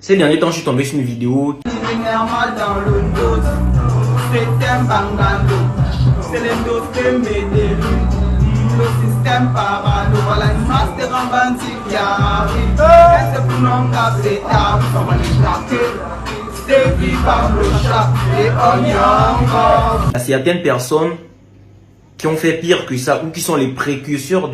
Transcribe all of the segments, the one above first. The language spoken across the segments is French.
Ces derniers temps, je suis tombé sur une vidéo. Il y a certaines personnes qui ont fait pire que ça ou qui sont les précurseurs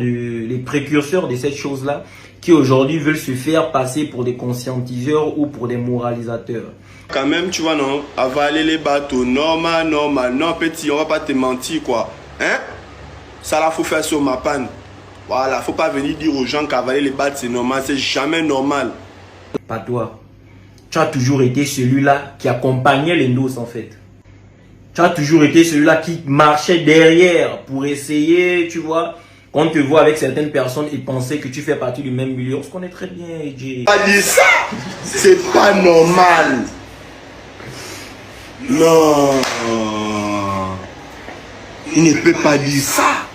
de cette chose-là, qui aujourd'hui veulent se faire passer pour des conscientiseurs ou pour des moralisateurs. Quand même, tu vois, non, avaler les bateaux, normal, non, petit, on va pas te mentir, quoi. Hein? Ça, là, faut faire sur ma panne. Voilà, faut pas venir dire aux gens qu'avaler les bateaux, c'est normal, c'est jamais normal. Pas toi. Tu as toujours été celui-là qui accompagnait les noces, en fait. Tu as toujours été celui-là qui marchait derrière pour essayer, tu vois, qu'on te voit avec certaines personnes et penser que tu fais partie du même milieu. On se connaît très bien, AJ. Pas dire ça, c'est pas normal. Non, il ne peut pas dire ça.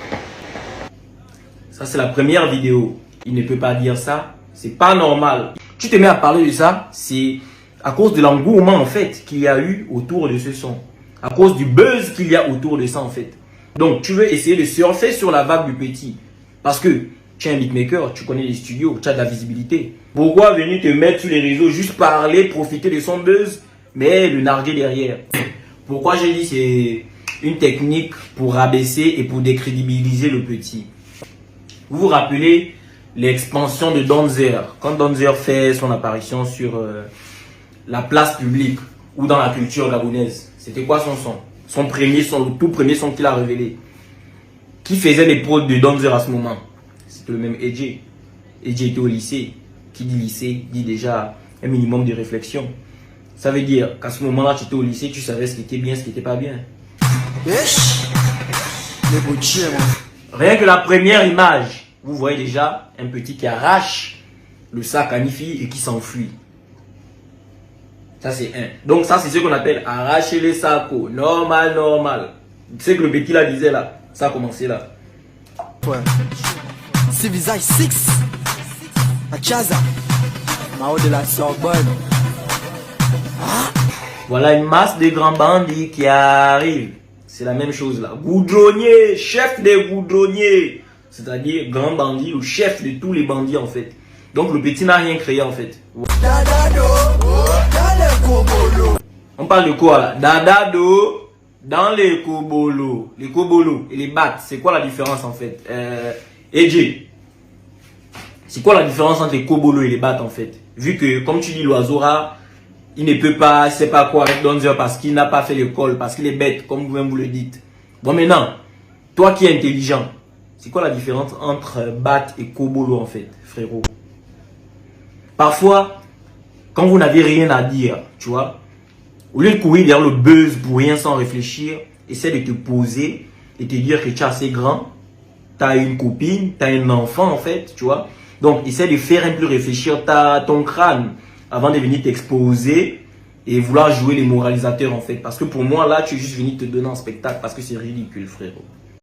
Ça, c'est la première vidéo. Il ne peut pas dire ça. C'est pas normal. Tu te mets à parler de ça, c'est à cause de l'engouement, en fait, qu'il y a eu autour de ce son. À cause du buzz qu'il y a autour de ça, en fait. Donc, tu veux essayer de surfer sur la vague du petit. Parce que tu es un beatmaker, tu connais les studios, tu as de la visibilité. Pourquoi venir te mettre sur les réseaux, juste parler, profiter de son buzz, mais le narguer derrière? Pourquoi j'ai dit c'est une technique pour rabaisser et pour décrédibiliser le petit? Vous vous rappelez l'expansion de Donzer, quand Donzer fait son apparition sur la place publique ou dans la culture gabonaise? C'était quoi son son? Le tout premier son qu'il a révélé. Qui faisait les prods de Donzer à ce moment? C'était le même AJ. AJ était au lycée. Qui dit lycée dit déjà un minimum de réflexion. Ça veut dire qu'à ce moment-là, tu étais au lycée, tu savais ce qui était bien, ce qui n'était pas bien. Rien que la première image, vous voyez déjà un petit qui arrache le sac à Nifi et qui s'enfuit. Ça, c'est un. Donc, ça, c'est ce qu'on appelle arracher les sacs. Normal. Tu sais que le petit là disait là. Ça a commencé là. Ouais. C'est visage 6. À Chaza. Mao de la Sorbonne. Voilà une masse de grands bandits qui arrivent. C'est la même chose là. Goudronnier, chef des goudronniers. C'est-à-dire grand bandit ou chef de tous les bandits en fait. Donc le petit n'a rien créé en fait. On parle de quoi là? Dadado dans les kobolos. Les kobolos et les battes, c'est quoi la différence en fait? AJ, c'est quoi la différence entre les kobolos et les battes en fait? Vu que comme tu dis l'oiseau rare, il ne peut pas, c'est pas quoi avec Donzer parce qu'il n'a pas fait l'école, parce qu'il est bête, comme vous-même vous le dites. Bon maintenant, toi qui es intelligent, c'est quoi la différence entre batte et kobolo en fait, frérot? Parfois, quand vous n'avez rien à dire, tu vois, au lieu de courir derrière le buzz pour rien sans réfléchir, essaie de te poser et te dire que tu es assez grand, tu as une copine, tu as un enfant en fait, tu vois. Donc, essaie de faire un peu réfléchir ton crâne avant de venir t'exposer et vouloir jouer les moralisateurs en fait. Parce que pour moi, là, tu es juste venu te donner un spectacle parce que c'est ridicule, frérot.